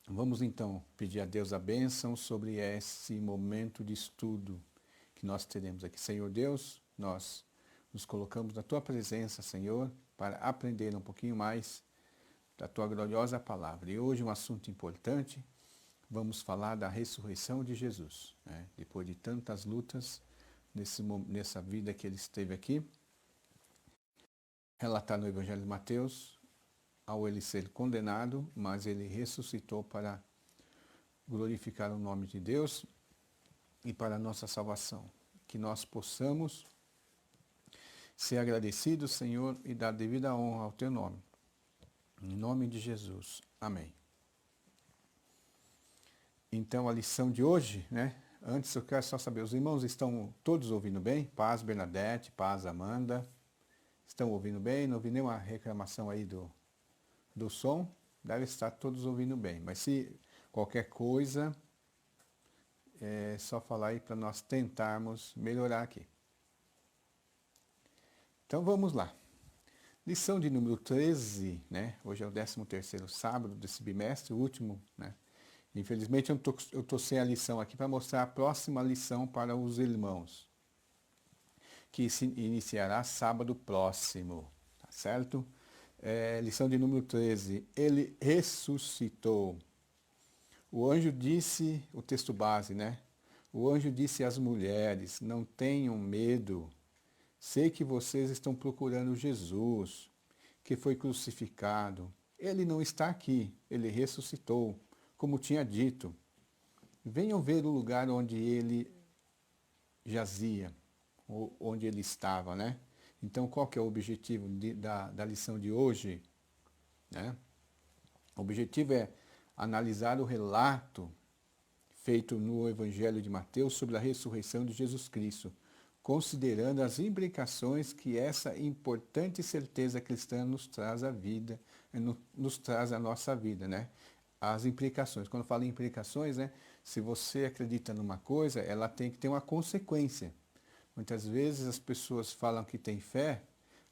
Vamos então pedir a Deus a bênção sobre esse momento de estudo que nós teremos aqui. Senhor Deus, nós nos colocamos na Tua presença, Senhor, para aprender um pouquinho mais da Tua gloriosa palavra. E hoje um assunto importante, vamos falar da ressurreição de Jesus, né? Depois de tantas lutas nessa vida que Ele esteve aqui, relatado no Evangelho de Mateus, ao Ele ser condenado, mas Ele ressuscitou para glorificar o nome de Deus e para a nossa salvação. Que nós possamos ser agradecidos, Senhor, e dar devida honra ao Teu nome. Em nome de Jesus. Amém. Então, a lição de hoje, né? Antes eu quero só saber, os irmãos estão todos ouvindo bem? Paz, Bernadette, paz, Amanda. Estão ouvindo bem? Não ouvi nenhuma reclamação aí do som? Deve estar todos ouvindo bem. Mas se qualquer coisa, é só falar aí para nós tentarmos melhorar aqui. Então vamos lá. Lição de número 13, né? Hoje é o 13º sábado desse bimestre, o último, né? Infelizmente eu estou sem a lição aqui para mostrar a próxima lição para os irmãos, que se iniciará sábado próximo, tá certo? Lição de número 13, ele ressuscitou. O anjo disse, o texto base, né? O anjo disse às mulheres, não tenham medo, sei que vocês estão procurando Jesus, que foi crucificado. Ele não está aqui, ele ressuscitou, como tinha dito. Venham ver o lugar onde ele jazia, ou onde ele estava, né? Então, qual que é o objetivo da lição de hoje? Né? O objetivo é analisar o relato feito no Evangelho de Mateus sobre a ressurreição de Jesus Cristo, considerando as implicações que essa importante certeza cristã nos traz à vida, nos traz à nossa vida, né? As implicações. Quando eu falo em implicações, né? Se você acredita numa coisa, ela tem que ter uma consequência. Muitas vezes as pessoas falam que têm fé,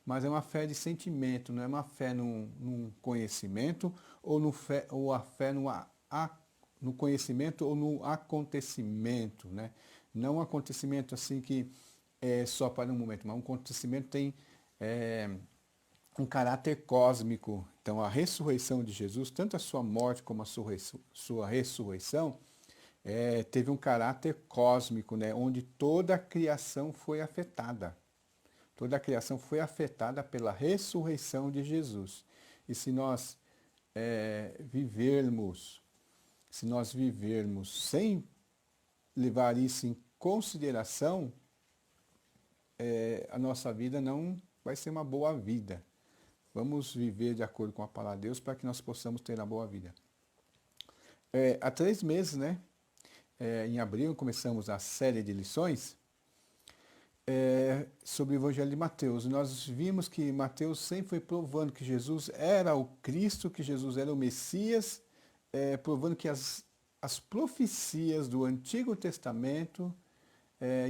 mas é uma fé de sentimento, não é uma fé num conhecimento, ou a fé no conhecimento ou no acontecimento, né? Não um acontecimento assim que é só para um momento, mas um acontecimento tem um caráter cósmico. Então a ressurreição de Jesus, tanto a sua morte como a sua ressurreição, teve um caráter cósmico, né? Onde toda a criação foi afetada. Toda a criação foi afetada pela ressurreição de Jesus. E se nós vivermos sem levar isso em consideração, a nossa vida não vai ser uma boa vida. Vamos viver de acordo com a palavra de Deus para que nós possamos ter uma boa vida. Há 3 meses, né? Em abril, começamos a série de lições sobre o Evangelho de Mateus. Nós vimos que Mateus sempre foi provando que Jesus era o Cristo, que Jesus era o Messias, provando que as profecias do Antigo Testamento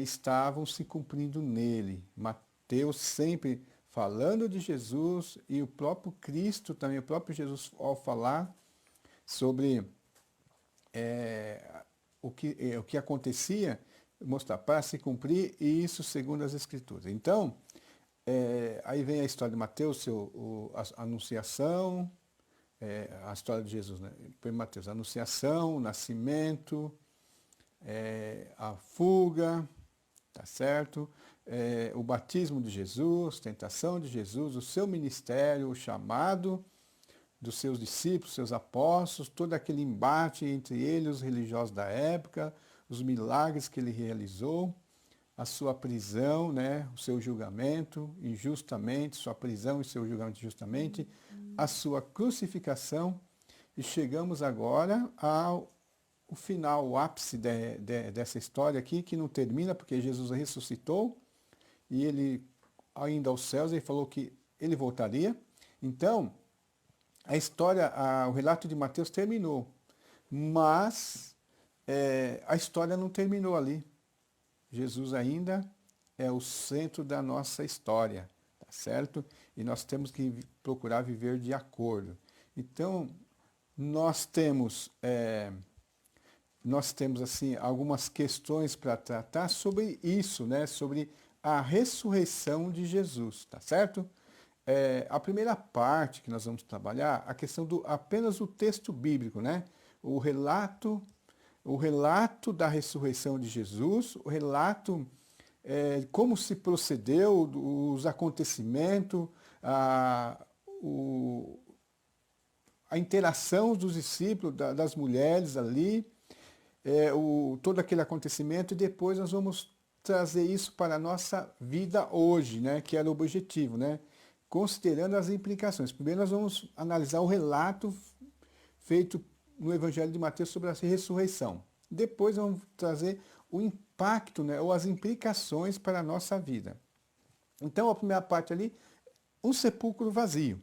estavam se cumprindo nele. Mateus sempre falando de Jesus e o próprio Cristo também, o próprio Jesus ao falar sobre o que acontecia, mostrar para se cumprir isso segundo as Escrituras. Então, aí vem a história de Mateus, a anunciação, a história de Jesus, né? Em Mateus, a anunciação, o nascimento, a fuga, tá certo? O batismo de Jesus, tentação de Jesus, o seu ministério, o chamado dos seus discípulos, seus apóstolos, todo aquele embate entre ele e os religiosos da época, os milagres que ele realizou, a sua prisão, né, o seu julgamento injustamente, sua prisão e seu julgamento injustamente, a sua crucificação, e chegamos agora ao final, o ápice dessa história aqui, que não termina, porque Jesus ressuscitou, e ele, ainda aos céus, ele falou que ele voltaria. Então, a história, o relato de Mateus terminou, mas a história não terminou ali. Jesus ainda é o centro da nossa história, tá certo? E nós temos que procurar viver de acordo. Então, nós temos, assim, algumas questões para tratar sobre isso, né? Sobre a ressurreição de Jesus, tá certo? A primeira parte que nós vamos trabalhar, a questão do apenas o texto bíblico, né? O relato da ressurreição de Jesus, o relato como se procedeu, os acontecimentos, a interação dos discípulos, das mulheres ali, todo aquele acontecimento, e depois nós vamos trazer isso para a nossa vida hoje, né, que era o objetivo, né, considerando as implicações. Primeiro nós vamos analisar o relato feito no Evangelho de Mateus sobre a ressurreição. Depois vamos trazer o impacto, né, ou as implicações para a nossa vida. Então a primeira parte ali, um sepulcro vazio.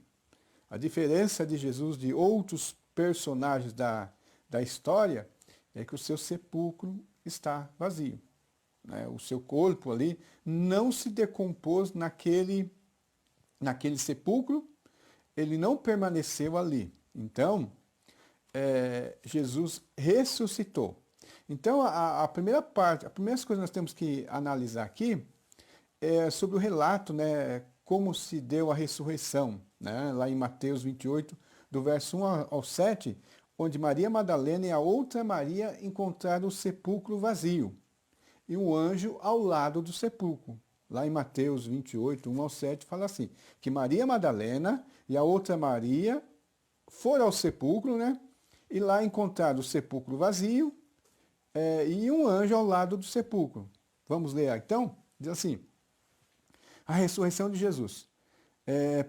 A diferença de Jesus de outros personagens da história é que o seu sepulcro está vazio, né? O seu corpo ali não se decompôs naquele sepulcro, ele não permaneceu ali. Então, Jesus ressuscitou. Então, a primeira parte, a primeira coisa que nós temos que analisar aqui é sobre o relato, né, como se deu a ressurreição, né, lá em Mateus 28, do verso 1 ao 7, onde Maria Madalena e a outra Maria encontraram o sepulcro vazio e um anjo ao lado do sepulcro. Lá em Mateus 28, 1 ao 7, fala assim, que Maria Madalena e a outra Maria foram ao sepulcro, né, e lá encontraram o sepulcro vazio e um anjo ao lado do sepulcro. Vamos ler então? Diz assim, a ressurreição de Jesus.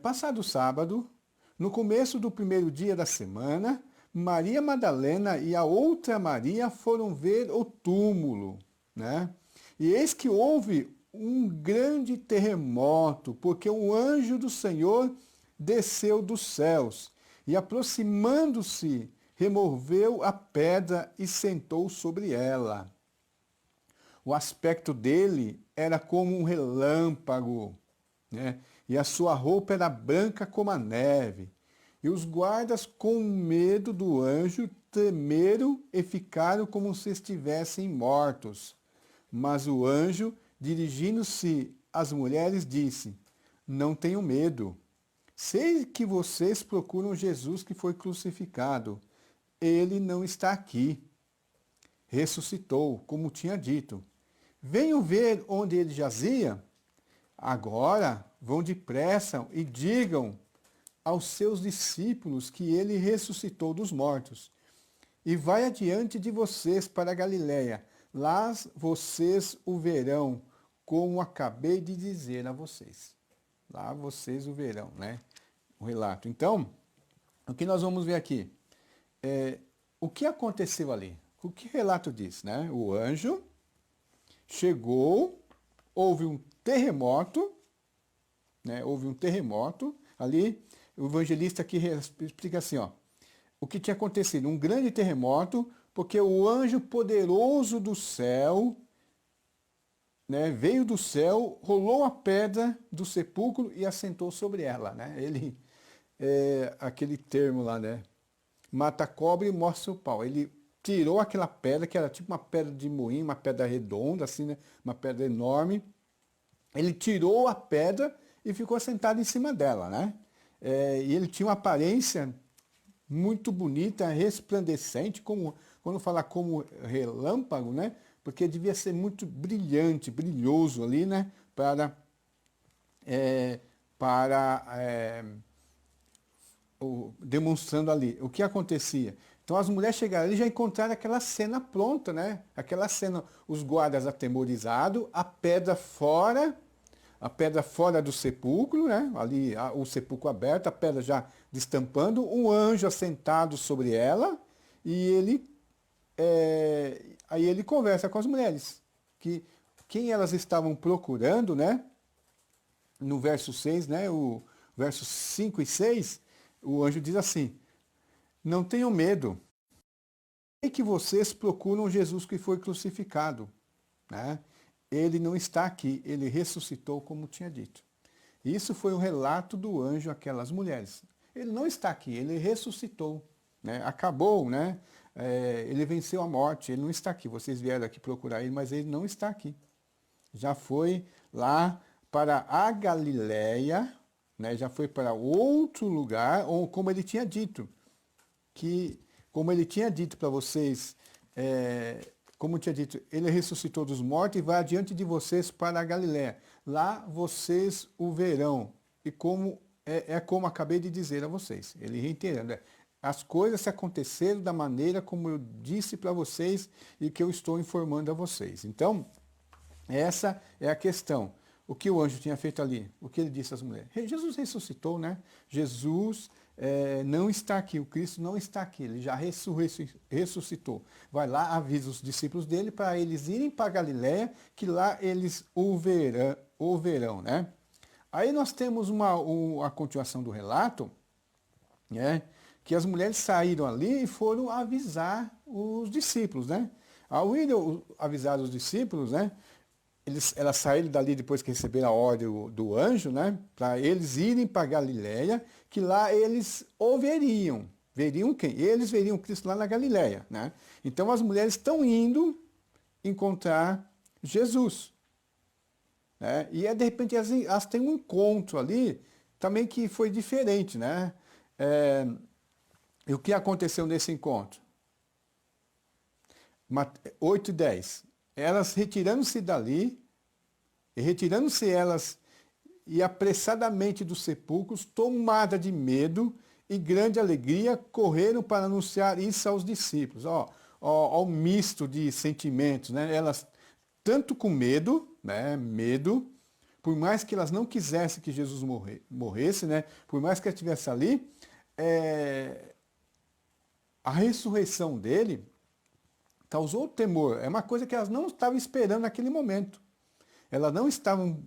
Passado o sábado, no começo do primeiro dia da semana, Maria Madalena e a outra Maria foram ver o túmulo, né? E eis que houve um grande terremoto, porque um anjo do Senhor desceu dos céus e, aproximando-se, removeu a pedra e sentou sobre ela. O aspecto dele era como um relâmpago, né? E a sua roupa era branca como a neve. E os guardas, com medo do anjo, tremeram e ficaram como se estivessem mortos. Mas o anjo, dirigindo-se às mulheres, disse, não tenham medo. Sei que vocês procuram Jesus que foi crucificado. Ele não está aqui. Ressuscitou, como tinha dito. Venham ver onde ele jazia. Agora vão depressa e digam aos seus discípulos que ele ressuscitou dos mortos. E vai adiante de vocês para a Galiléia. Lá vocês o verão, como acabei de dizer a vocês. Lá vocês o verão, né? O relato. Então, o que nós vamos ver aqui? O que aconteceu ali? O que o relato diz, né? O anjo chegou, houve um terremoto, né? Houve um terremoto ali. O evangelista aqui explica assim, ó, o que tinha acontecido, um grande terremoto, porque o anjo poderoso do céu, né, veio do céu, rolou a pedra do sepulcro e assentou sobre ela, né? Ele, aquele termo lá, né? Mata a cobra e mostra o pau. Ele tirou aquela pedra, que era tipo uma pedra de moinho, uma pedra redonda, assim, né? Uma pedra enorme. Ele tirou a pedra e ficou sentado em cima dela, né? E ele tinha uma aparência muito bonita, resplandecente, como, quando fala como relâmpago, né? Porque devia ser muito brilhante, brilhoso ali, né? Demonstrando ali o que acontecia. Então as mulheres chegaram ali e já encontraram aquela cena pronta, né? Aquela cena, os guardas atemorizados, a pedra fora do sepulcro, né? Ali o sepulcro aberto, a pedra já destampando, um anjo assentado sobre ela, e aí ele conversa com as mulheres, que quem elas estavam procurando, né? No verso 6, né? O versos 5 e 6, o anjo diz assim, não tenham medo, sei que vocês procuram Jesus que foi crucificado, né? Ele não está aqui, ele ressuscitou como tinha dito. Isso foi o relato do anjo àquelas mulheres. Ele não está aqui, ele ressuscitou. né? Acabou, né? Ele venceu a morte, ele não está aqui. Vocês vieram aqui procurar ele, mas ele não está aqui. Já foi lá para a Galileia, né? Já foi para outro lugar, ou como ele tinha dito, que, como ele tinha dito para vocês, como tinha dito, ele ressuscitou dos mortos e vai adiante de vocês para a Galileia. Lá vocês o verão. E como como acabei de dizer a vocês, ele reiterando, as coisas se aconteceram da maneira como eu disse para vocês e que eu estou informando a vocês. Então, essa é a questão. O que o anjo tinha feito ali? O que ele disse às mulheres? Jesus ressuscitou, né? Jesus não está aqui, o Cristo não está aqui, ele já ressuscitou. Vai lá, avisa os discípulos dele para eles irem para Galiléia, que lá eles o verão, né? Aí nós temos a continuação do relato, né? Que as mulheres saíram ali e foram avisar os discípulos, né? Ao ir avisar os discípulos, né? Elas saíram dali depois que receberam a ordem do anjo, né? Para eles irem para Galiléia, que lá eles o veriam. Veriam quem? Eles veriam Cristo lá na Galiléia, né? Então as mulheres estão indo encontrar Jesus, né? E de repente elas têm um encontro ali também que foi diferente, né? E o que aconteceu nesse encontro? 8 e 10. Elas retirando-se dali, e retirando-se elas, e apressadamente dos sepulcros, tomada de medo e grande alegria, correram para anunciar isso aos discípulos. Ó, o misto de sentimentos, né? Elas, tanto com medo, né? Medo, por mais que elas não quisessem que Jesus morresse, né? Por mais que ela estivesse ali, a ressurreição dele causou temor. É uma coisa que elas não estavam esperando naquele momento. Elas não estavam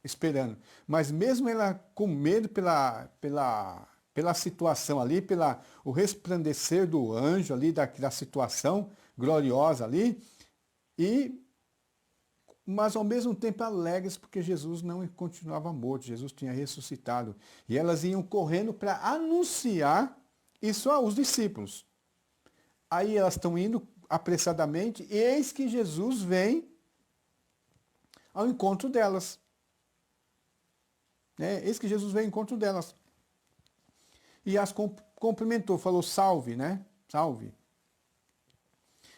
esperando. Mas mesmo ela com medo pela situação ali, o resplandecer do anjo ali, da situação gloriosa ali, mas ao mesmo tempo alegres, porque Jesus não continuava morto, Jesus tinha ressuscitado. E elas iam correndo para anunciar isso aos discípulos. Aí elas estão indo apressadamente, e eis que Jesus vem ao encontro delas. Eis que Jesus vem ao encontro delas. E as cumprimentou, falou salve, né? Salve.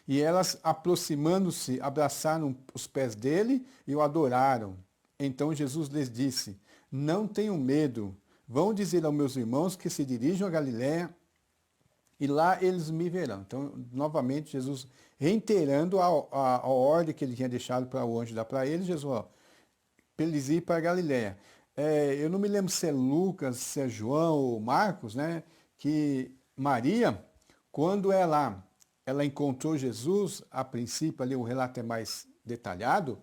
E elas, aproximando-se, abraçaram os pés dele e o adoraram. Então Jesus lhes disse, não tenham medo, vão dizer aos meus irmãos que se dirijam a Galiléia, e lá eles me verão. Então, novamente, Jesus reiterando a ordem que ele tinha deixado para o anjo dar para eles, Jesus, para eles ir para a Galiléia. Eu não me lembro se é Lucas, se é João ou Marcos, né? Que Maria, quando ela encontrou Jesus, a princípio, ali o relato é mais detalhado,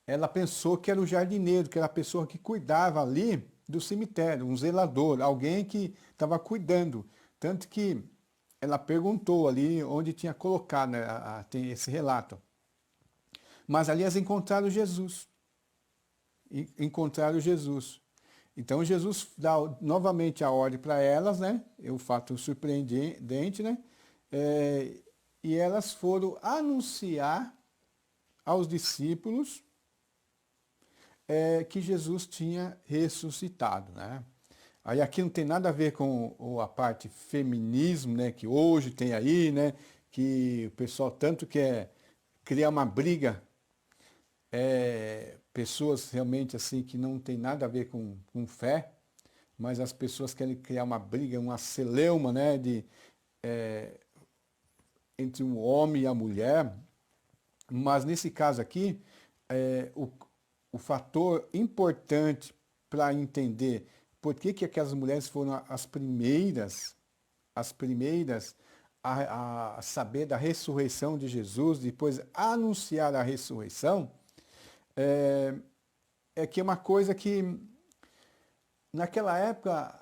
ela pensou que era o jardineiro, que era a pessoa que cuidava ali do cemitério, um zelador, alguém que estava cuidando. Tanto que ela perguntou ali onde tinha colocado, né, tem esse relato. Mas ali elas encontraram Jesus. Encontraram Jesus. Então Jesus dá novamente a ordem para elas, né? É um fato surpreendente, né? E elas foram anunciar aos discípulos que Jesus tinha ressuscitado, né? Aí aqui não tem nada a ver com a parte feminismo, né, que hoje tem aí, né, que o pessoal tanto quer criar uma briga, pessoas realmente assim que não tem nada a ver com fé, mas as pessoas querem criar uma briga, uma celeuma, né, entre um homem e a mulher. Mas nesse caso aqui, o fator importante para entender por que aquelas mulheres foram as primeiras a saber da ressurreição de Jesus, depois anunciar a ressurreição, que é uma coisa que, naquela época,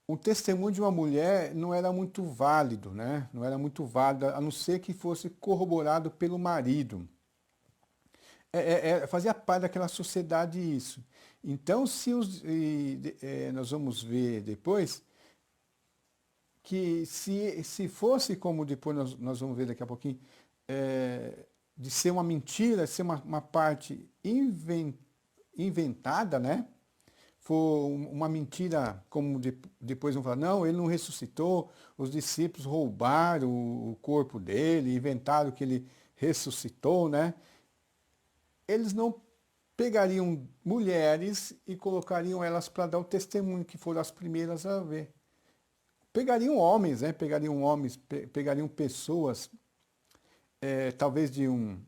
o testemunho de uma mulher não era muito válido, né? Não era muito válido, a não ser que fosse corroborado pelo marido. Fazia parte daquela sociedade isso. Então, se nós vamos ver depois que se fosse como depois nós vamos ver daqui a pouquinho, de ser uma mentira, ser uma parte inventada, né? For uma mentira, como depois vão falar, não, ele não ressuscitou, os discípulos roubaram o corpo dele, inventaram que ele ressuscitou, né? Eles não pegariam mulheres e colocariam elas para dar o testemunho, que foram as primeiras a ver. Pegariam homens, né? Pegariam homens, pegariam pessoas, talvez de um,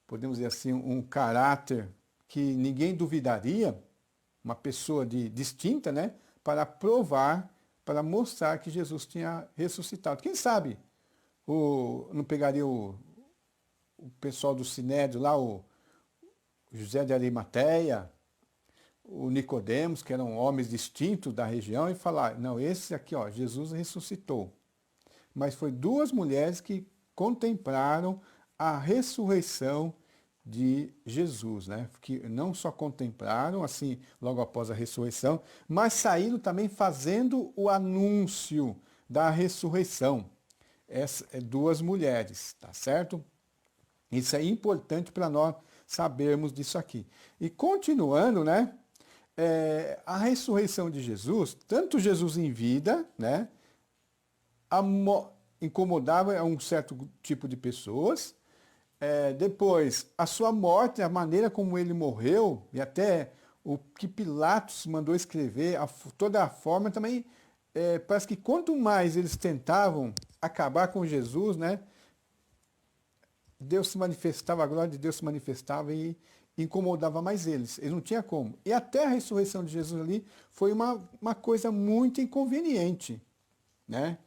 podemos dizer assim, um caráter que ninguém duvidaria, uma pessoa distinta, né? Para provar, para mostrar que Jesus tinha ressuscitado. Quem sabe não pegaria o pessoal do Sinédrio lá, o José de Arimateia, o Nicodemos, que eram homens distintos da região, e falar, não, esse aqui, ó, Jesus ressuscitou. Mas foi duas mulheres que contemplaram a ressurreição de Jesus, né? Que não só contemplaram, assim, logo após a ressurreição, mas saíram também fazendo o anúncio da ressurreição. Duas mulheres, tá certo? Isso é importante para nós sabermos disso aqui. E continuando, né? A ressurreição de Jesus, tanto Jesus em vida, né? Incomodava um certo tipo de pessoas. Depois, a sua morte, a maneira como ele morreu, e até o que Pilatos mandou escrever, toda a forma também, parece que quanto mais eles tentavam acabar com Jesus, né? Deus se manifestava, a glória de Deus se manifestava e incomodava mais eles. Ele não tinha como. E até a ressurreição de Jesus ali foi uma coisa muito inconveniente, né?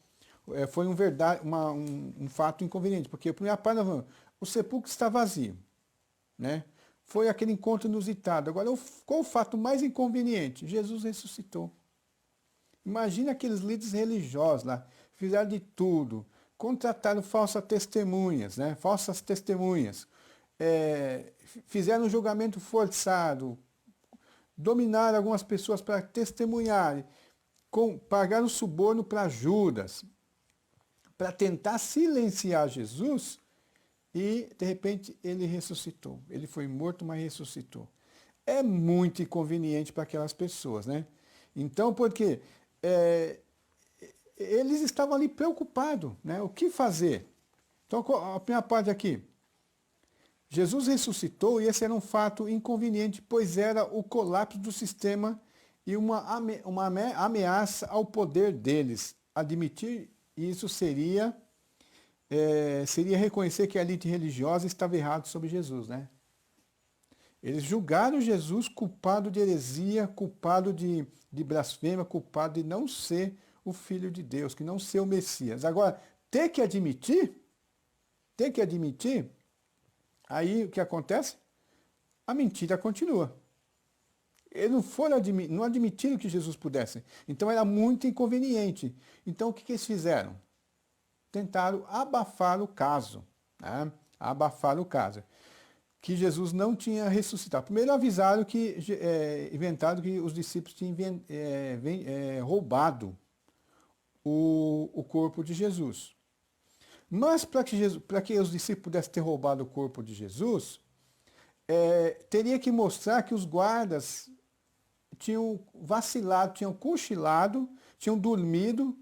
Foi um fato inconveniente, porque a primeira parte, o sepulcro está vazio, né? Foi aquele encontro inusitado. Agora, qual o fato mais inconveniente? Jesus ressuscitou. Imagina aqueles líderes religiosos lá, fizeram de tudo, contrataram falsas testemunhas, né? Falsas testemunhas, fizeram um julgamento forçado, dominaram algumas pessoas para testemunharem, pagaram suborno para Judas, para tentar silenciar Jesus, e de repente ele ressuscitou. Ele foi morto, mas ressuscitou. É muito inconveniente para aquelas pessoas, né? Então, porque eles estavam ali preocupados, né? O que fazer? Então, a primeira parte aqui. Jesus ressuscitou e esse era um fato inconveniente, pois era o colapso do sistema e uma ameaça ao poder deles. Admitir isso seria reconhecer que a elite religiosa estava errada sobre Jesus, né? Eles julgaram Jesus culpado de heresia, culpado de blasfêmia, culpado de não ser o Filho de Deus, que não ser o Messias. Agora, ter que admitir, aí o que acontece? A mentira continua. Eles não admitiram que Jesus pudesse. Então era muito inconveniente. Então o que eles fizeram? Tentaram abafar o caso. Né? Abafar o caso. Que Jesus não tinha ressuscitado. Primeiro avisaram inventaram que os discípulos tinham roubado o corpo de Jesus. Mas para que os discípulos pudessem ter roubado o corpo de Jesus, teria que mostrar que os guardas tinham vacilado, tinham cochilado, tinham dormido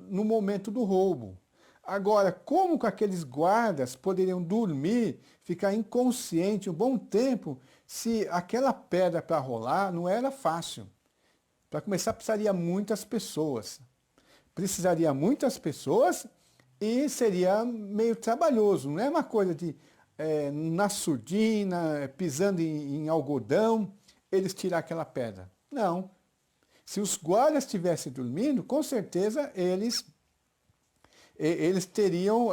no momento do roubo. Agora, como que aqueles guardas poderiam dormir, ficar inconsciente um bom tempo, se aquela pedra para rolar não era fácil? Para começar, precisaria muitas pessoas. E seria meio trabalhoso. Não é uma coisa de, na surdina, pisando em algodão, eles tirar aquela pedra. Não. Se os guardas estivessem dormindo, com certeza eles teriam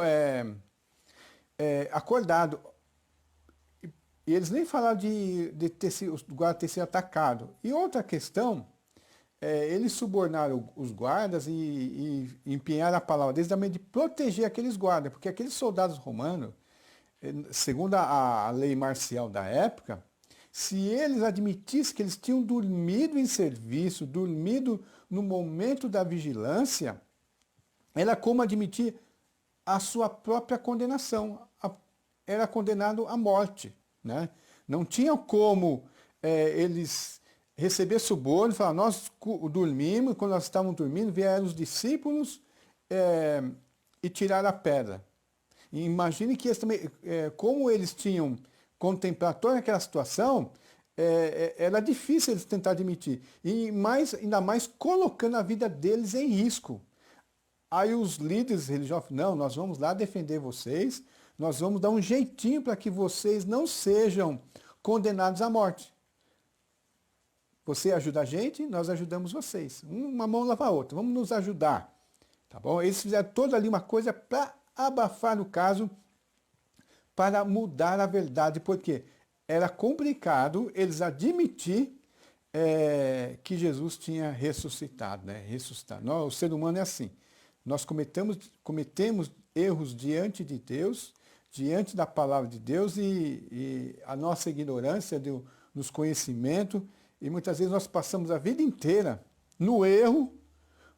acordado. E eles nem falaram de os guardas ter sido atacados. E outra questão, eles subornaram os guardas e empenharam a palavra deles também de proteger aqueles guardas, porque aqueles soldados romanos, segundo a lei marcial da época, Se eles admitissem que eles tinham dormido em serviço, dormido no momento da vigilância, era como admitir a sua própria condenação. Era condenado à morte, né? Não tinha como eles receber suborno e falar, nós dormimos, quando nós estávamos dormindo, vieram os discípulos e tiraram a pedra. E imagine que eles também, como eles tinham contemplado toda aquela situação, era difícil eles tentar admitir. E ainda mais colocando a vida deles em risco. Aí os líderes religiosos, não, nós vamos lá defender vocês, nós vamos dar um jeitinho para que vocês não sejam condenados à morte. Você ajuda a gente, nós ajudamos vocês. Uma mão lava a outra, vamos nos ajudar. Tá bom? Eles fizeram toda ali uma coisa para abafar o caso, para mudar a verdade, porque era complicado eles admitir que Jesus tinha ressuscitado, né? Ressuscitado. O ser humano é assim. Nós cometemos erros diante de Deus, diante da palavra de Deus e a nossa ignorância nos conhecimentos, e muitas vezes nós passamos a vida inteira no erro,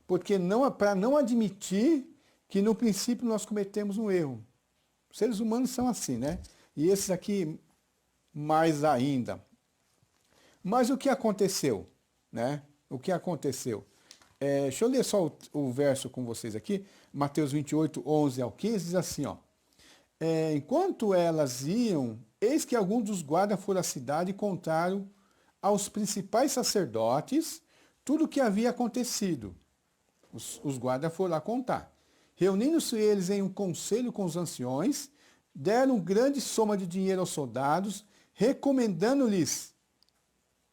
porque para não admitir que no princípio nós cometemos um erro. Os seres humanos são assim, né? E esses aqui mais ainda. Mas o que aconteceu, né? O que aconteceu? Deixa eu ler só o verso com vocês aqui, Mateus 28, 11 ao 15, diz assim, ó. Enquanto elas iam, eis que alguns dos guardas foram à cidade e contaram aos principais sacerdotes tudo o que havia acontecido. Os guardas foram lá contar. Reunindo-se eles em um conselho com os anciões, deram grande soma de dinheiro aos soldados, recomendando-lhes,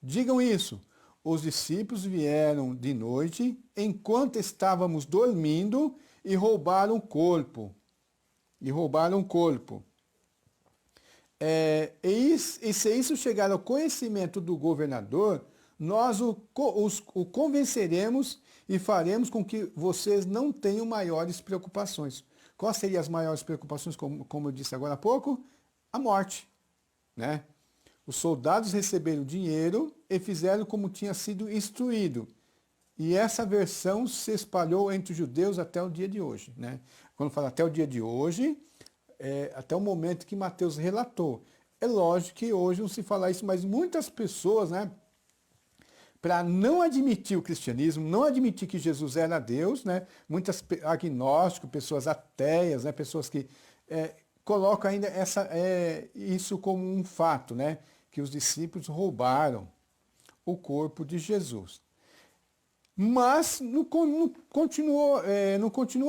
digam isso, os discípulos vieram de noite, enquanto estávamos dormindo, e roubaram o corpo. E se isso chegar ao conhecimento do governador, nós o convenceremos e faremos com que vocês não tenham maiores preocupações. Quais seriam as maiores preocupações, como eu disse agora há pouco? A morte, né? Os soldados receberam dinheiro e fizeram como tinha sido instruído. E essa versão se espalhou entre os judeus até o dia de hoje, né? Quando fala até o dia de hoje, até o momento que Mateus relatou. É lógico que hoje não se fala isso, mas muitas pessoas, né, para não admitir o cristianismo, não admitir que Jesus era Deus, né, muitas agnósticos, pessoas ateias, né, pessoas que colocam ainda isso como um fato, né, que os discípulos roubaram o corpo de Jesus. Mas não continua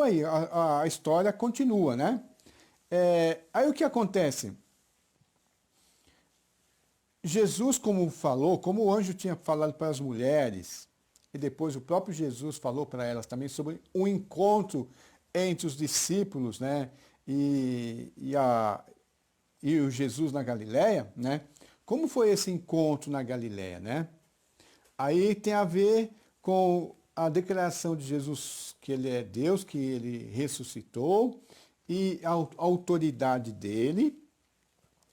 aí, a história continua, né? Aí o que acontece? Jesus, como falou, como o anjo tinha falado para as mulheres, e depois o próprio Jesus falou para elas também sobre um encontro entre os discípulos, né, e o Jesus na Galileia, né? Como foi esse encontro na Galileia, né? Aí tem a ver com a declaração de Jesus que ele é Deus, que ele ressuscitou, e a autoridade dele,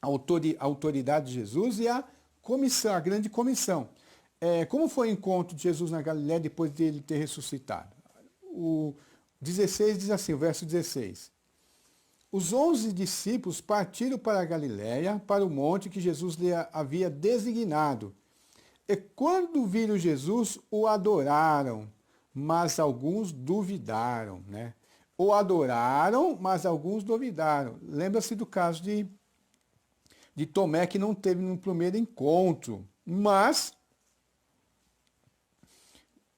a autoridade de Jesus e a comissão, a grande comissão. Como foi o encontro de Jesus na Galiléia depois de ele ter ressuscitado? O 16 diz assim, o verso 16. Os 11 discípulos partiram para a Galiléia, para o monte que Jesus lhe havia designado. E quando viram Jesus, o adoraram, mas alguns duvidaram, né? O adoraram, mas alguns duvidaram. Lembra-se do caso de Tomé, que não teve no primeiro encontro. Mas,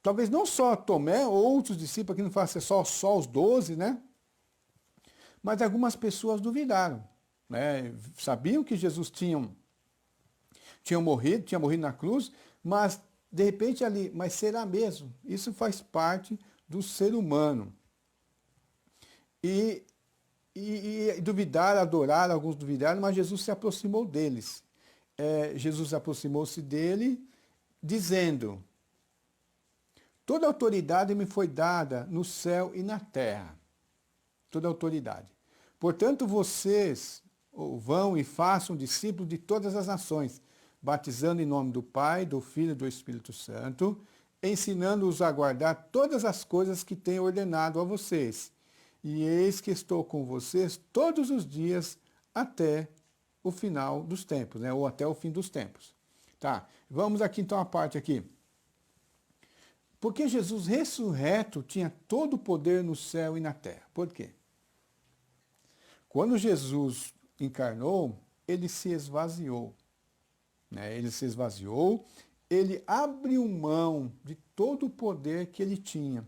talvez não só Tomé, outros discípulos, aqui não fala só os 12, né? Mas algumas pessoas duvidaram, né? Sabiam que Jesus tinha morrido na cruz, mas de repente ali, mas será mesmo? Isso faz parte do ser humano. E duvidaram, adoraram, alguns duvidaram, mas Jesus se aproximou deles. Jesus aproximou-se dele, dizendo, toda autoridade me foi dada no céu e na terra. Toda autoridade. Portanto, vocês vão e façam discípulos de todas as nações, batizando em nome do Pai, do Filho e do Espírito Santo, ensinando-os a guardar todas as coisas que tenho ordenado a vocês. E eis que estou com vocês todos os dias até o final dos tempos, né? Ou até o fim dos tempos. Tá, vamos aqui então a parte aqui. Porque Jesus ressurreto tinha todo o poder no céu e na terra. Por quê? Quando Jesus encarnou, ele se esvaziou. Né? Ele se esvaziou, ele abriu mão de todo o poder que ele tinha.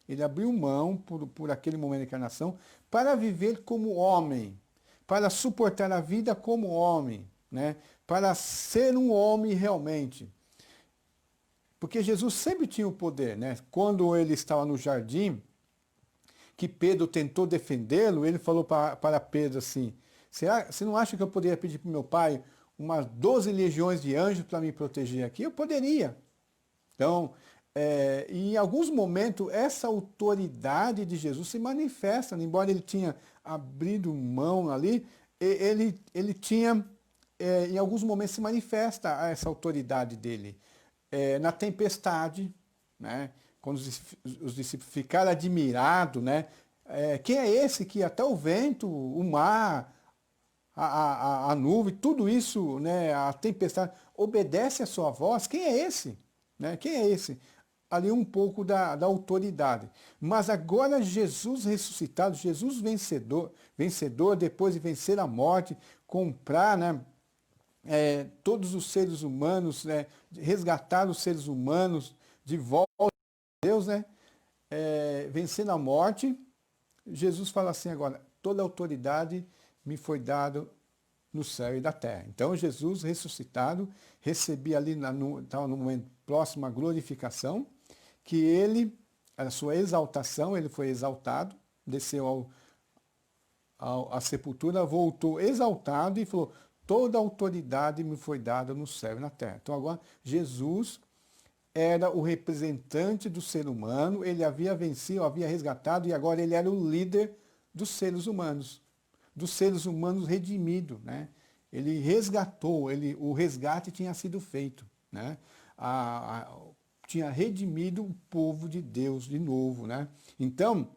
Ele abriu mão, por aquele momento da encarnação, para viver como homem, para suportar a vida como homem, né? Para ser um homem realmente. Porque Jesus sempre tinha o poder, né? Quando ele estava no jardim, que Pedro tentou defendê-lo, ele falou para Pedro assim, você não acha que eu poderia pedir para o meu pai umas 12 legiões de anjos para me proteger aqui? Eu poderia. Então, em alguns momentos, essa autoridade de Jesus se manifesta, embora ele tinha abrido mão ali, ele tinha, em alguns momentos, se manifesta essa autoridade dele. Na tempestade, né? Quando os discípulos ficaram admirados, né? Quem é esse que até o vento, o mar, a nuvem, tudo isso, né? A tempestade, obedece a sua voz? Quem é esse? Né? Quem é esse? Ali um pouco da autoridade. Mas agora Jesus ressuscitado, Jesus vencedor depois de vencer a morte, comprar, né? Todos os seres humanos, né? Resgatar os seres humanos de volta a Deus, né? Vencendo a morte, Jesus fala assim agora, toda autoridade me foi dada no céu e da terra. Então Jesus ressuscitado, recebia ali, estava no momento próximo à glorificação, que ele, a sua exaltação, ele foi exaltado, desceu à sepultura, voltou exaltado e falou, toda autoridade me foi dada no céu e na terra. Então agora Jesus era o representante do ser humano, ele havia vencido, havia resgatado e agora ele era o líder dos seres humanos redimidos, né? Ele resgatou, o resgate tinha sido feito, né? Tinha redimido o povo de Deus de novo, né? Então,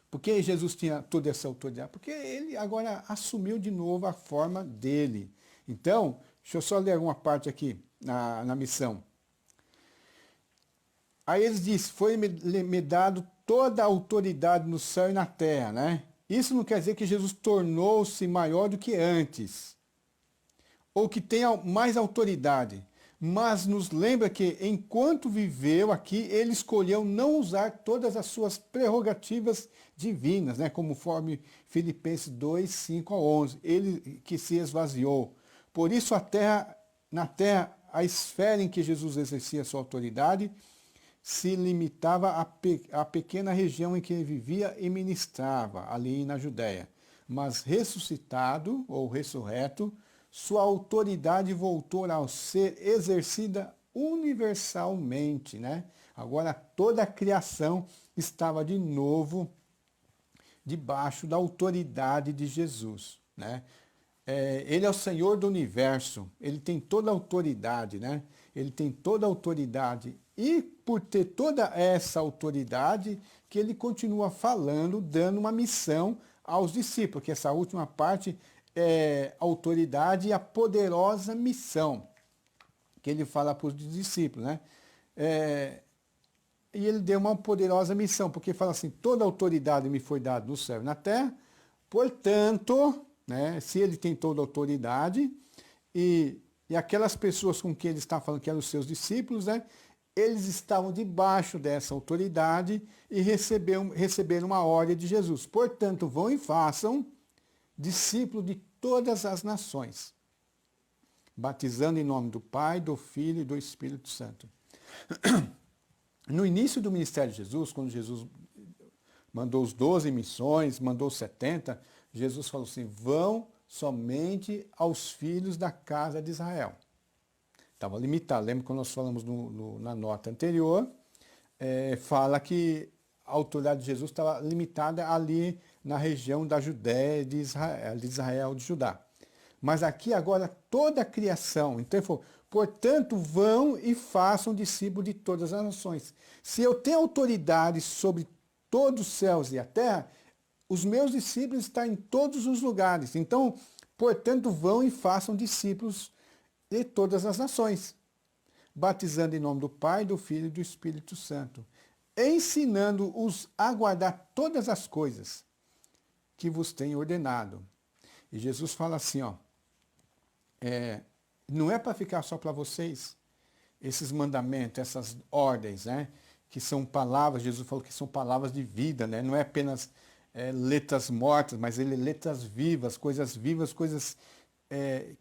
por que Jesus tinha toda essa autoridade? Porque ele agora assumiu de novo a forma dele. Então, deixa eu só ler uma parte aqui na missão. Aí eles dizem, foi-me dado toda a autoridade no céu e na terra, né? Isso não quer dizer que Jesus tornou-se maior do que antes, ou que tenha mais autoridade, mas nos lembra que, enquanto viveu aqui, ele escolheu não usar todas as suas prerrogativas divinas, né? Conforme Filipenses 2, 5 a 11, ele que se esvaziou. Por isso, na terra, a esfera em que Jesus exercia sua autoridade, se limitava à pequena região em que ele vivia e ministrava, ali na Judéia. Mas ressuscitado, ou ressurreto, sua autoridade voltou a ser exercida universalmente, né? Agora toda a criação estava de novo debaixo da autoridade de Jesus, né? Ele é o Senhor do universo, ele tem toda a autoridade, né? Ele tem toda a autoridade. E por ter toda essa autoridade, que ele continua falando, dando uma missão aos discípulos, que essa última parte é a autoridade e a poderosa missão, que ele fala para os discípulos, né? E ele deu uma poderosa missão, porque fala assim, toda a autoridade me foi dada no céu e na terra, portanto, né, se ele tem toda a autoridade, e aquelas pessoas com quem ele está falando, que eram os seus discípulos, né, eles estavam debaixo dessa autoridade e receberam uma ordem de Jesus. Portanto, vão e façam discípulos de todas as nações, batizando em nome do Pai, do Filho e do Espírito Santo. No início do ministério de Jesus, quando Jesus mandou os 12 missões, mandou os 70, Jesus falou assim, vão somente aos filhos da casa de Israel. Estava limitado, lembra quando nós falamos na nota anterior, fala que a autoridade de Jesus estava limitada ali na região da Judéia, de Israel, de Judá. Mas aqui agora toda a criação. Então ele falou, portanto, vão e façam discípulos de todas as nações. Se eu tenho autoridade sobre todos os céus e a terra, os meus discípulos estão em todos os lugares. Então, portanto, vão e façam discípulos de todas as nações, batizando em nome do Pai, do Filho e do Espírito Santo, ensinando-os a guardar todas as coisas que vos tenho ordenado. E Jesus fala assim, ó, não é para ficar só para vocês, esses mandamentos, essas ordens, né? Que são palavras, Jesus falou que são palavras de vida, né? Não é apenas letras mortas, mas ele letras vivas, coisas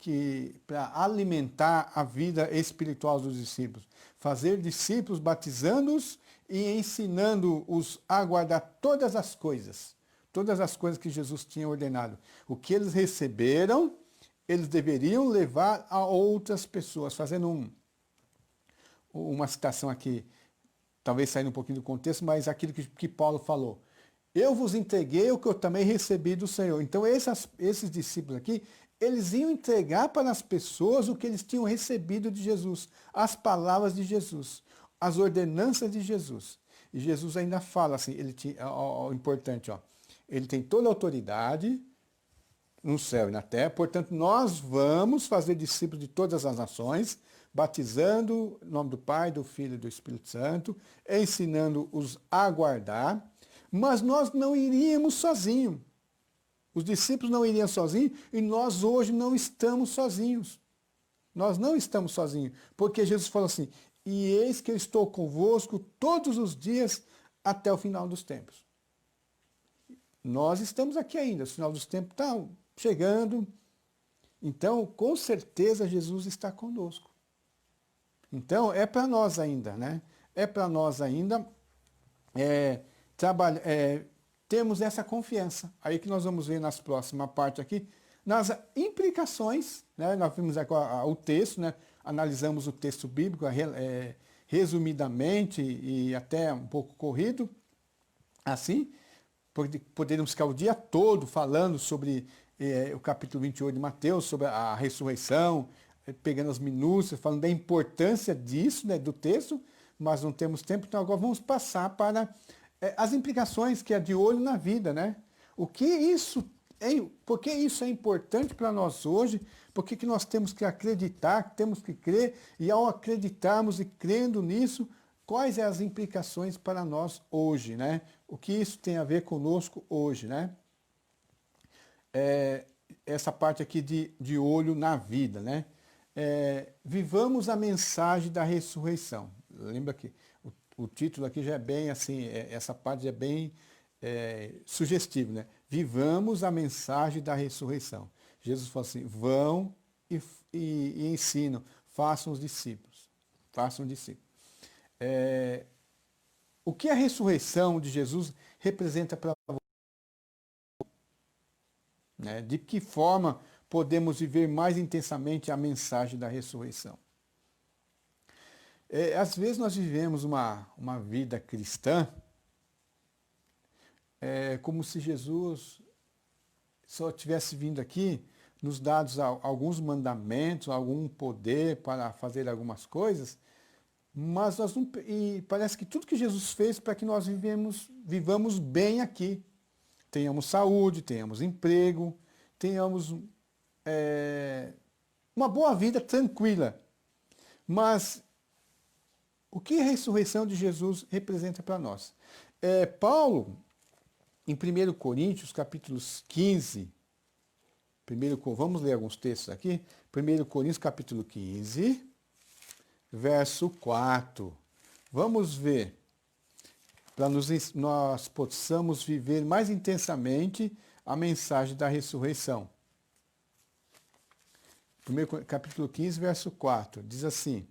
que para alimentar a vida espiritual dos discípulos. Fazer discípulos batizando-os e ensinando-os a guardar todas as coisas que Jesus tinha ordenado. O que eles receberam, eles deveriam levar a outras pessoas. Fazendo uma citação aqui, talvez saindo um pouquinho do contexto, mas aquilo que Paulo falou. Eu vos entreguei o que eu também recebi do Senhor. Então esses discípulos aqui, eles iam entregar para as pessoas o que eles tinham recebido de Jesus, as palavras de Jesus, as ordenanças de Jesus. E Jesus ainda fala assim, importante, ó, ele tem toda a autoridade no céu e na terra, portanto nós vamos fazer discípulos de todas as nações, batizando em nome do Pai, do Filho e do Espírito Santo, ensinando-os a guardar, mas nós não iríamos sozinhos. Os discípulos não iriam sozinhos e nós hoje não estamos sozinhos. Nós não estamos sozinhos, porque Jesus falou assim, e eis que eu estou convosco todos os dias até o final dos tempos. Nós estamos aqui ainda, o final dos tempos está chegando. Então, com certeza, Jesus está conosco. Então, é para nós ainda, né? É para nós ainda temos essa confiança. Aí que nós vamos ver nas próximas partes aqui, nas implicações, né? Nós vimos agora o texto, né? Analisamos o texto bíblico resumidamente e até um pouco corrido, assim, poderíamos ficar o dia todo falando sobre o capítulo 28 de Mateus, sobre a ressurreição, pegando as minúcias, falando da importância disso, né, do texto, mas não temos tempo, então agora vamos passar para as implicações que é de olho na vida, né? Por que isso é importante para nós hoje? Por que nós temos que acreditar, temos que crer, e ao acreditarmos e crendo nisso, quais são as implicações para nós hoje, né? O que isso tem a ver conosco hoje, né? Essa parte aqui de olho na vida, né? Vivamos a mensagem da ressurreição. Lembra que o título aqui já é bem assim, essa parte é bem sugestivo, né? Vivamos a mensagem da ressurreição. Jesus falou assim, vão e ensinam, façam os discípulos. Façam discípulos. O que a ressurreição de Jesus representa para você? Né? De que forma podemos viver mais intensamente a mensagem da ressurreição? Às vezes nós vivemos uma vida cristã como se Jesus só tivesse vindo aqui, nos dados alguns mandamentos, algum poder para fazer algumas coisas, mas nós não, e parece que tudo que Jesus fez para que nós vivamos bem aqui. Tenhamos saúde, tenhamos emprego, tenhamos uma boa vida tranquila. Mas o que a ressurreição de Jesus representa para nós? Paulo, em 1 Coríntios, capítulos 15, vamos ler alguns textos aqui. 1 Coríntios, capítulo 15, verso 4. Vamos ver, para nós possamos viver mais intensamente a mensagem da ressurreição. 1 capítulo 15, verso 4, diz assim,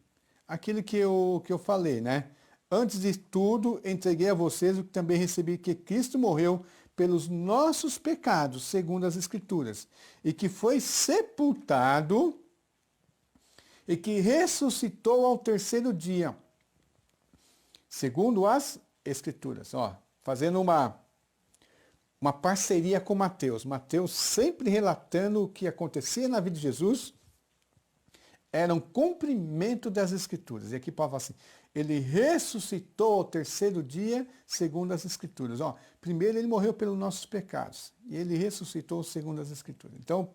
aquilo que eu falei, né? Antes de tudo, entreguei a vocês o que também recebi, que Cristo morreu pelos nossos pecados, segundo as Escrituras, e que foi sepultado e que ressuscitou ao terceiro dia, segundo as Escrituras. Ó, fazendo uma parceria com Mateus. Mateus sempre relatando o que acontecia na vida de Jesus, era um cumprimento das Escrituras. E aqui Paulo fala assim, ele ressuscitou ao terceiro dia, segundo as Escrituras. Ó, primeiro ele morreu pelos nossos pecados, e ele ressuscitou segundo as Escrituras. Então,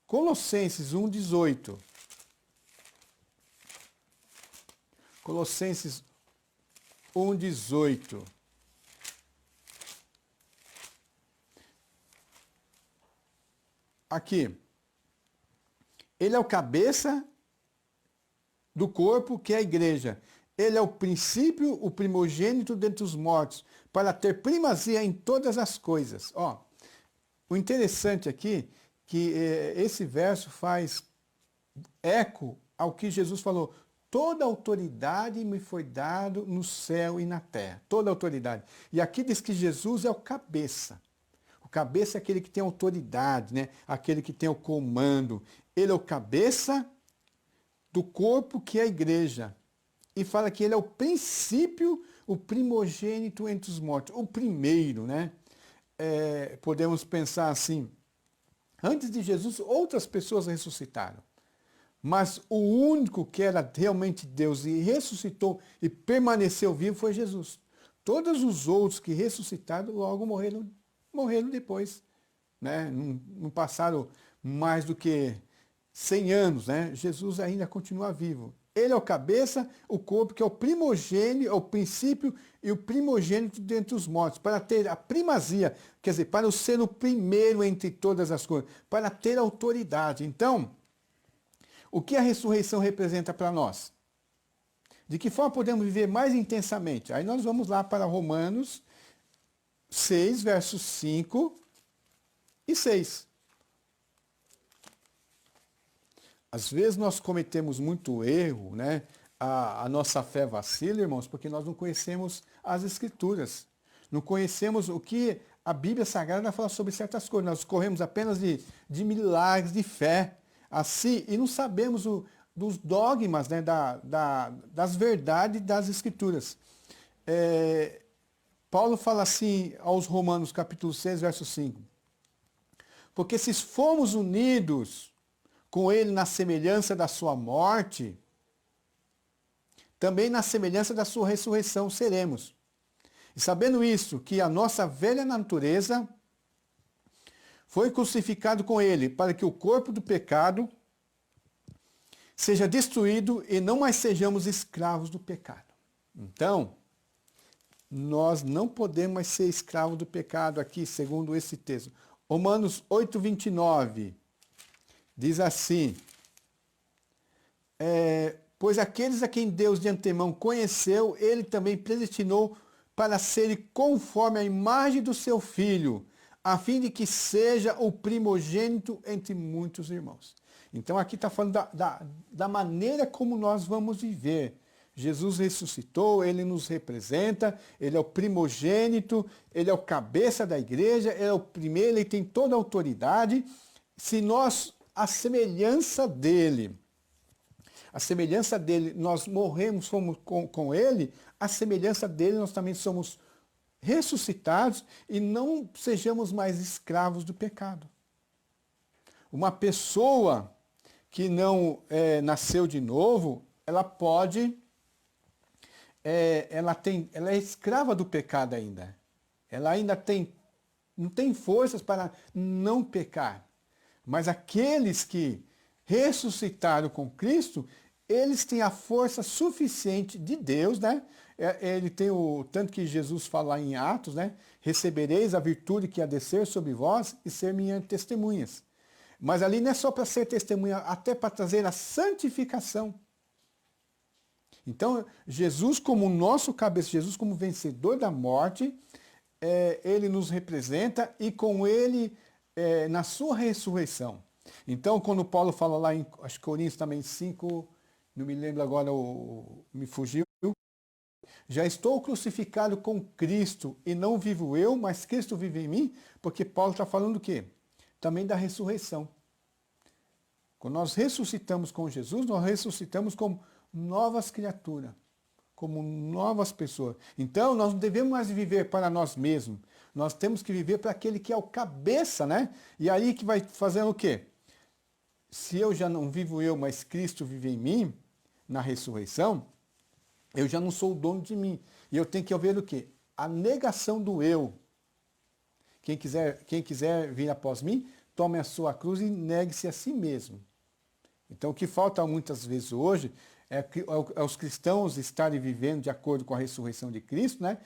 Colossenses 1,18. Colossenses 1,18. Aqui. Ele é o cabeça do corpo, que é a igreja. Ele é o princípio, o primogênito dentre os mortos, para ter primazia em todas as coisas. Ó, o interessante aqui, que esse verso faz eco ao que Jesus falou. Toda autoridade me foi dado no céu e na terra. Toda autoridade. E aqui diz que Jesus é o cabeça. O cabeça é aquele que tem autoridade, né? Aquele que tem o comando. Ele é o cabeça do corpo, que é a igreja. E fala que ele é o princípio, o primogênito entre os mortos. O primeiro, né? Podemos pensar assim, antes de Jesus, outras pessoas ressuscitaram. Mas o único que era realmente Deus e ressuscitou e permaneceu vivo foi Jesus. Todos os outros que ressuscitaram logo morreram depois. Né? Não passaram mais do que 100 anos. Né? Jesus ainda continua vivo. Ele é o cabeça, o corpo, que é o primogênito, é o princípio e o primogênito dentre os mortos, para ter a primazia, quer dizer, para ser o primeiro entre todas as coisas, para ter autoridade. Então, o que a ressurreição representa para nós? De que forma podemos viver mais intensamente? Aí nós vamos lá para Romanos 6, versos 5 e 6. Às vezes nós cometemos muito erro, né? A nossa fé vacila, irmãos, porque nós não conhecemos as Escrituras. Não conhecemos o que a Bíblia Sagrada fala sobre certas coisas. Nós corremos apenas de milagres, de fé, assim, e não sabemos dos dogmas, né? Das verdades das Escrituras. Paulo fala assim aos Romanos, capítulo 6, verso 5. Porque se fomos unidos com ele na semelhança da sua morte, também na semelhança da sua ressurreição seremos. E sabendo isso, que a nossa velha natureza foi crucificado com ele, para que o corpo do pecado seja destruído e não mais sejamos escravos do pecado. Então, nós não podemos mais ser escravos do pecado aqui, segundo esse texto. Romanos 8, 29, diz assim, pois aqueles a quem Deus de antemão conheceu, ele também predestinou para serem conforme a imagem do seu Filho, a fim de que seja o primogênito entre muitos irmãos. Então aqui está falando da maneira como nós vamos viver. Jesus ressuscitou, ele nos representa, ele é o primogênito, ele é o cabeça da igreja, ele é o primeiro, ele tem toda a autoridade. Se nós, a semelhança dele, nós morremos, fomos com ele, a semelhança dele nós também somos ressuscitados e não sejamos mais escravos do pecado. Uma pessoa que não nasceu de novo, ela pode, ela é escrava do pecado ainda. Ela ainda não tem forças para não pecar. Mas aqueles que ressuscitaram com Cristo, eles têm a força suficiente de Deus, né? Ele tem tanto que Jesus fala lá em Atos, né? Recebereis a virtude que há de descer sobre vós e ser minhas testemunhas. Mas ali não é só para ser testemunha, até para trazer a santificação. Então, Jesus como nosso cabeça, Jesus como vencedor da morte, ele nos representa e com ele, na sua ressurreição. Então, quando Paulo fala lá em acho que Coríntios também 5, não me lembro agora, me fugiu, já estou crucificado com Cristo e não vivo eu, mas Cristo vive em mim, porque Paulo está falando do quê? Também da ressurreição. Quando nós ressuscitamos com Jesus, nós ressuscitamos como novas criaturas. como novas pessoas. Então, nós não devemos mais viver para nós mesmos. Nós temos que viver para aquele que é o cabeça, né? E aí que vai fazendo o quê? Se eu já não vivo eu, mas Cristo vive em mim, na ressurreição, eu já não sou o dono de mim. E eu tenho que haver o quê? A negação do eu. Quem quiser vir após mim, tome a sua cruz e negue-se a si mesmo. Então, o que falta muitas vezes hoje é os cristãos estarem vivendo de acordo com a ressurreição de Cristo, né?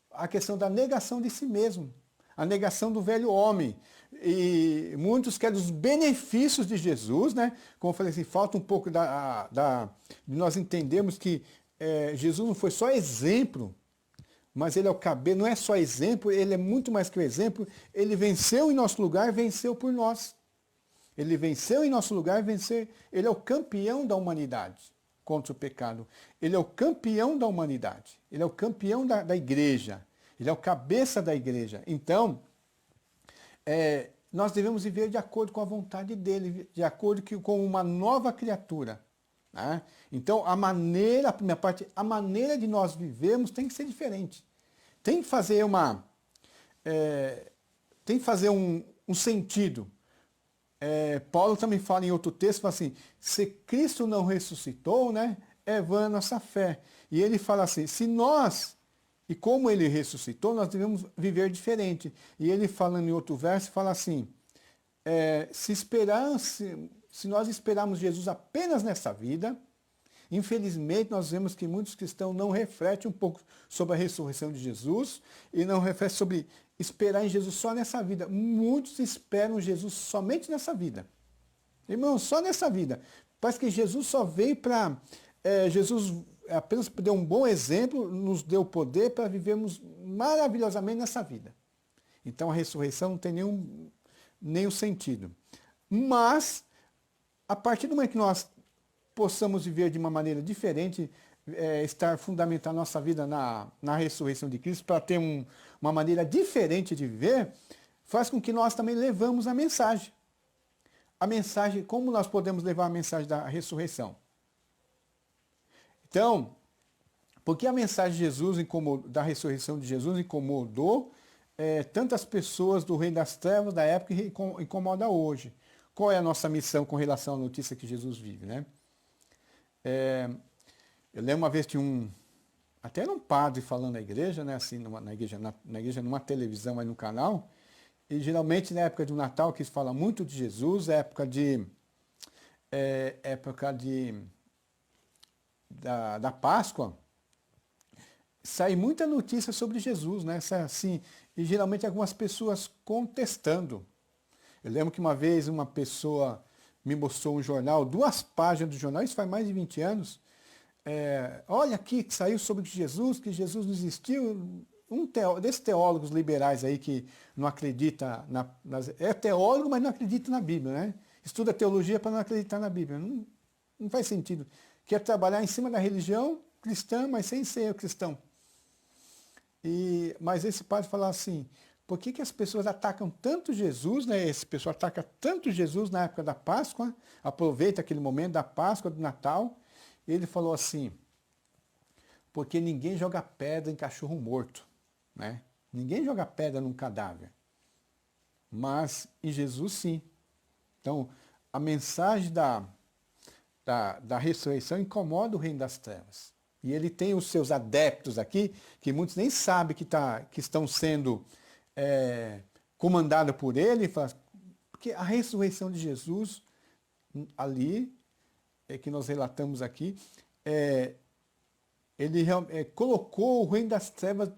A questão da negação de si mesmo, a negação do velho homem. E muitos querem os benefícios de Jesus, né? Como eu falei assim, falta um pouco de nós entendermos que Jesus não foi só exemplo, mas ele é o cabeça, não é só exemplo, ele é muito mais que o exemplo, ele venceu em nosso lugar, venceu por nós. Ele venceu em nosso lugar, ele é o campeão da humanidade contra o pecado. Ele é o campeão da humanidade. Ele é o campeão da igreja. Ele é o cabeça da igreja. Então, nós devemos viver de acordo com a vontade dele, de acordo com uma nova criatura. Né? Então, a primeira parte, a maneira de nós vivermos tem que ser diferente. Tem que fazer um sentido. Paulo também fala em outro texto, fala assim, se Cristo não ressuscitou, né, é vã a nossa fé. E ele fala assim, se nós, e como ele ressuscitou, nós devemos viver diferente. E ele falando em outro verso, fala assim, se nós esperarmos Jesus apenas nessa vida, infelizmente nós vemos que muitos cristãos não refletem um pouco sobre a ressurreição de Jesus e não refletem sobre esperar em Jesus só nessa vida. Muitos esperam Jesus somente nessa vida. Irmão, só nessa vida. Parece que Jesus só veio para... Jesus apenas deu um bom exemplo, nos deu poder para vivermos maravilhosamente nessa vida. Então a ressurreição não tem nenhum sentido. Mas, a partir do momento que nós possamos viver de uma maneira diferente, estar fundamentar a nossa vida na ressurreição de Cristo, para ter uma maneira diferente de viver, faz com que nós também levamos a mensagem. A mensagem, como nós podemos levar a mensagem da ressurreição? Então, porque a mensagem de Jesus da ressurreição de Jesus incomodou tantas pessoas do reino das trevas da época e incomoda hoje. Qual é a nossa missão com relação à notícia que Jesus vive, né? Eu lembro uma vez até era um padre falando na igreja, né, assim, na igreja, numa televisão, aí no canal, e geralmente na época do Natal, que se fala muito de Jesus, época da Páscoa, sai muita notícia sobre Jesus, né, assim, e geralmente algumas pessoas contestando. Eu lembro que uma vez uma pessoa me mostrou um jornal, 2 páginas do jornal, isso faz mais de 20 anos, olha aqui que saiu sobre que Jesus não existiu, desses teólogos liberais aí que não acredita é teólogo, mas não acredita na Bíblia, né? Estuda teologia para não acreditar na Bíblia. Não faz sentido. Quer trabalhar em cima da religião cristã, mas sem ser cristão. Mas esse padre falou assim, por que as pessoas atacam tanto Jesus, né? Esse pessoal ataca tanto Jesus na época da Páscoa, aproveita aquele momento da Páscoa, do Natal. Ele falou assim, porque ninguém joga pedra em cachorro morto, né? Ninguém joga pedra num cadáver. Mas em Jesus sim. Então, a mensagem da ressurreição incomoda o reino das trevas. E ele tem os seus adeptos aqui, que muitos nem sabem que estão sendo comandados por ele, porque a ressurreição de Jesus ali, que nós relatamos aqui, ele colocou o reino das trevas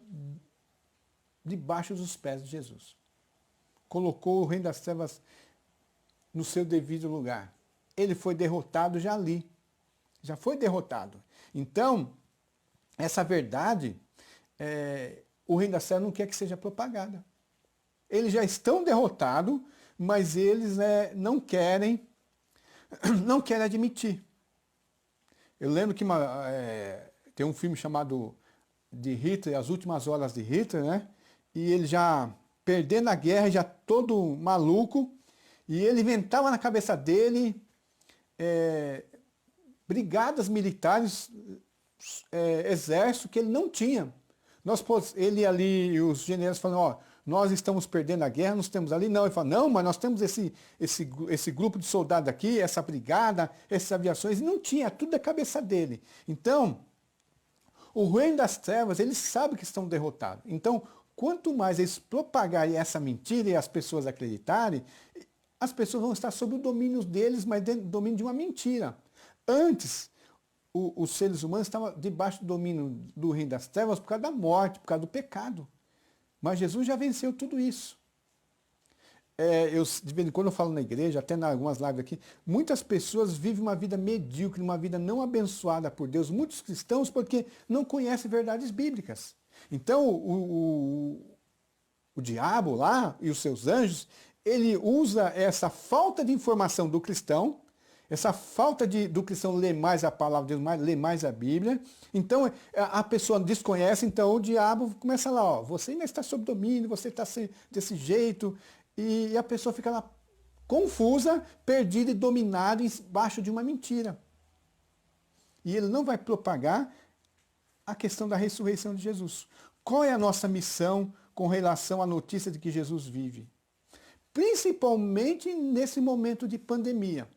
debaixo dos pés de Jesus. Colocou o reino das trevas no seu devido lugar. Ele foi derrotado já ali. Já foi derrotado. Então, essa verdade, o reino das trevas não quer que seja propagada. Eles já estão derrotados, mas eles não querem admitir. Eu lembro que tem um filme chamado de Hitler, As Últimas Horas de Hitler, né? E ele já perdendo a guerra, já todo maluco, e ele inventava na cabeça dele brigadas militares exército que ele não tinha. Ele ali, os generais falam, ó, nós estamos perdendo a guerra, nós temos ali. Não, ele fala, não, mas nós temos esse grupo de soldados aqui, essa brigada, essas aviações. E não tinha, tudo da cabeça dele. Então, o reino das trevas, eles sabem que estão derrotados. Então, quanto mais eles propagarem essa mentira e as pessoas acreditarem, as pessoas vão estar sob o domínio deles, mas dentro do domínio de uma mentira. Antes, os seres humanos estavam debaixo do domínio do reino das trevas por causa da morte, por causa do pecado. Mas Jesus já venceu tudo isso. De vez em quando eu falo na igreja, até em algumas lives aqui, muitas pessoas vivem uma vida medíocre, uma vida não abençoada por Deus, muitos cristãos, porque não conhecem verdades bíblicas. Então, o diabo lá e os seus anjos, ele usa essa falta de informação do cristão, essa falta do cristão ler mais a palavra de Deus, ler mais a Bíblia. Então, a pessoa desconhece, então o diabo começa lá, ó, você ainda está sob domínio, você está desse jeito, e a pessoa fica lá confusa, perdida e dominada embaixo de uma mentira. E ele não vai propagar a questão da ressurreição de Jesus. Qual é a nossa missão com relação à notícia de que Jesus vive? Principalmente nesse momento de pandemia.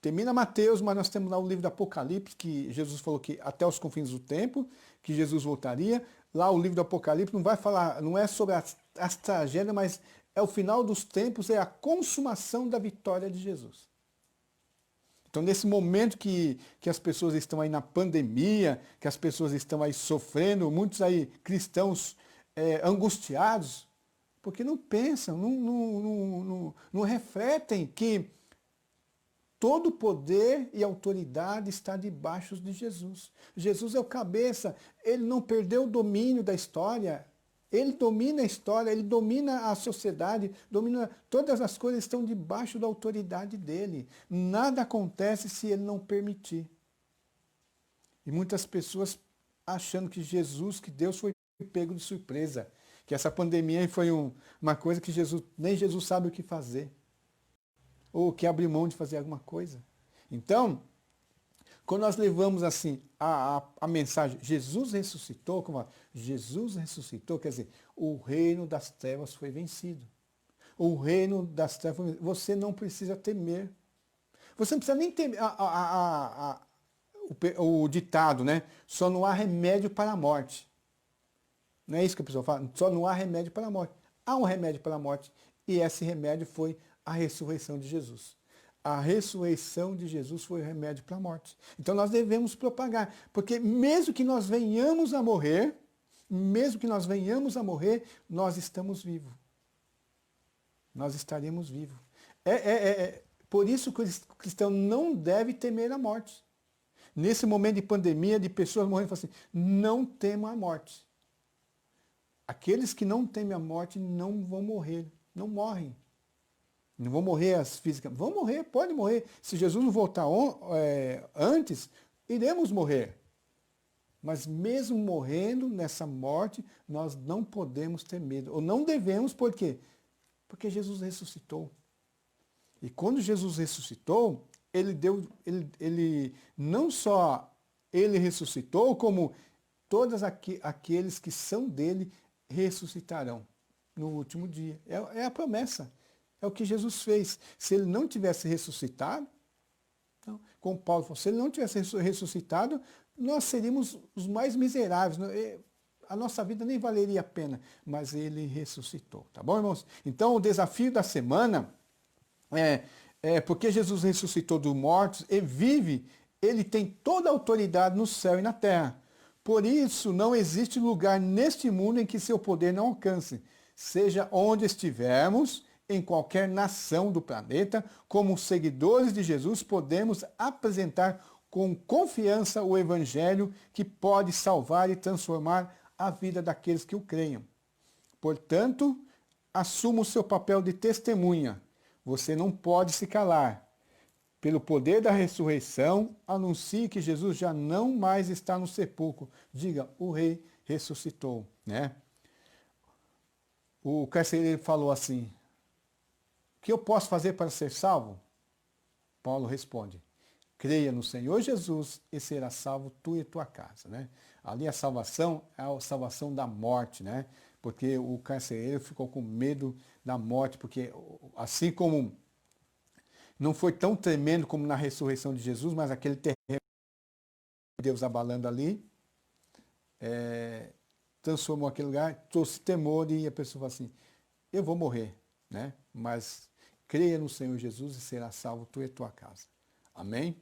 Termina Mateus, mas nós temos lá o livro do Apocalipse, que Jesus falou que até os confins do tempo, que Jesus voltaria. Lá o livro do Apocalipse não vai falar, não é sobre as tragédias, mas é o final dos tempos, é a consumação da vitória de Jesus. Então, nesse momento que as pessoas estão aí na pandemia, que as pessoas estão aí sofrendo, muitos aí cristãos angustiados, porque não pensam, não refletem que todo o poder e autoridade está debaixo de Jesus. Jesus é o cabeça, ele não perdeu o domínio da história, ele domina a história, ele domina a sociedade, domina todas as coisas estão debaixo da autoridade dele. Nada acontece se ele não permitir. E muitas pessoas achando que Jesus, que Deus foi pego de surpresa, que essa pandemia foi uma coisa que nem Jesus sabe o que fazer. Ou que abre mão de fazer alguma coisa. Então, quando nós levamos assim a mensagem, Jesus ressuscitou, Jesus ressuscitou, quer dizer, o reino das trevas foi vencido. O reino das trevas foi vencido. Você não precisa temer. Você não precisa nem temer o ditado, né? Só não há remédio para a morte. Não é isso que a pessoa fala? Só não há remédio para a morte. Há um remédio para a morte. E esse remédio foi a ressurreição de Jesus. A ressurreição de Jesus foi o remédio para a morte. Então nós devemos propagar, porque mesmo que nós venhamos a morrer, nós estamos vivos. Nós estaremos vivos. Por isso que o cristão não deve temer a morte. Nesse momento de pandemia, de pessoas morrendo, assim, não temam a morte. Aqueles que não temem a morte não vão morrer, não morrem. Não vão morrer as físicas. Vão morrer, pode morrer. Se Jesus não voltar antes, iremos morrer. Mas mesmo morrendo nessa morte, nós não podemos ter medo. Ou não devemos, por quê? Porque Jesus ressuscitou. E quando Jesus ressuscitou, ele não só ele ressuscitou, como todos aqueles que são dele ressuscitarão no último dia. É a promessa. É o que Jesus fez. Se ele não tivesse ressuscitado, então, como Paulo falou, se ele não tivesse ressuscitado, nós seríamos os mais miseráveis. A nossa vida nem valeria a pena. Mas ele ressuscitou. Tá bom, irmãos? Então, o desafio da semana porque Jesus ressuscitou dos mortos e vive, ele tem toda a autoridade no céu e na terra. Por isso, não existe lugar neste mundo em que seu poder não alcance. Seja onde estivermos, em qualquer nação do planeta, como seguidores de Jesus, podemos apresentar com confiança o Evangelho que pode salvar e transformar a vida daqueles que o creiam. Portanto, assuma o seu papel de testemunha. Você não pode se calar. Pelo poder da ressurreição, anuncie que Jesus já não mais está no sepulcro. Diga, o rei ressuscitou. Né? O carcereiro falou assim, o que eu posso fazer para ser salvo? Paulo responde, creia no Senhor Jesus e será salvo tu e tua casa, né? Ali a salvação é a salvação da morte, né? Porque o carcereiro ficou com medo da morte, porque assim como não foi tão tremendo como na ressurreição de Jesus, mas aquele terreno de Deus abalando ali, transformou aquele lugar, trouxe temor e a pessoa fala assim, eu vou morrer, né? Mas creia no Senhor Jesus e será salvo tu e tua casa. Amém?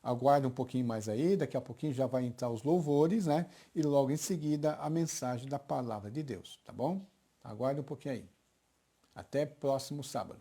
Aguarda um pouquinho mais aí, daqui a pouquinho já vai entrar os louvores, né? E logo em seguida a mensagem da palavra de Deus, tá bom? Aguarda um pouquinho aí. Até próximo sábado.